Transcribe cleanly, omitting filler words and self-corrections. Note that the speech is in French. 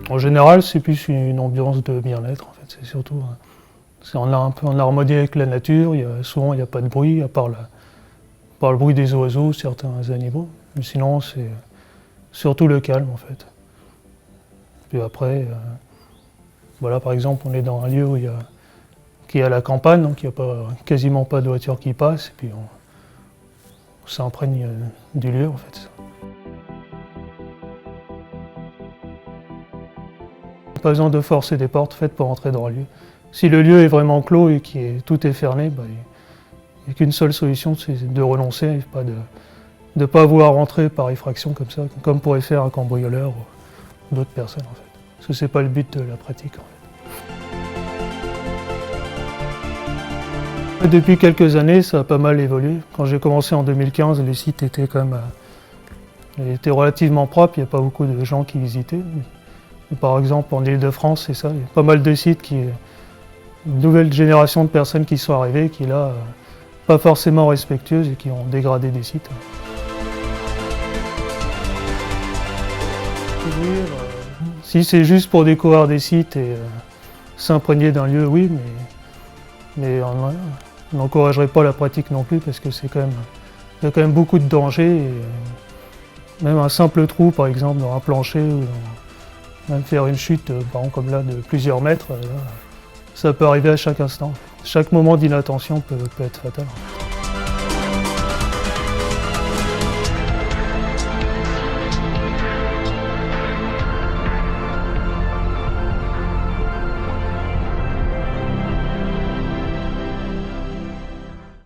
En général, c'est plus une ambiance de bien-être, en fait. C'est surtout, on est un peu en harmonie avec la nature. Souvent, il n'y a pas de bruit, à part le bruit des oiseaux, certains animaux. Mais sinon, c'est surtout le calme, en fait. Puis après, voilà, par exemple, on est dans un lieu qui est à la campagne, donc il n'y a quasiment pas de voitures qui passent, et puis on s'imprègne du lieu, en fait. Pas besoin de forcer des portes faites pour entrer dans le lieu. Si le lieu est vraiment clos et que tout est fermé, il n'y a qu'une seule solution, c'est de renoncer et pas de pas vouloir rentrer par effraction comme ça, comme pourrait faire un cambrioleur ou d'autres personnes, en fait. Parce que c'est pas le but de la pratique, en fait. Depuis quelques années, ça a pas mal évolué. Quand j'ai commencé en 2015, les sites étaient relativement propres, il n'y a pas beaucoup de gens qui visitaient. Par exemple, en Île-de-France, c'est ça, il y a pas mal de sites une nouvelle génération de personnes qui sont arrivées, qui là, pas forcément respectueuses et qui ont dégradé des sites. Si c'est juste pour découvrir des sites et s'imprégner d'un lieu, oui, mais on n'encouragerait pas la pratique non plus parce que il y a quand même beaucoup de dangers. Et même un simple trou, par exemple, dans un plancher, ou même faire une chute, par exemple, comme là, de plusieurs mètres, là, ça peut arriver à chaque instant. Chaque moment d'inattention peut être fatal.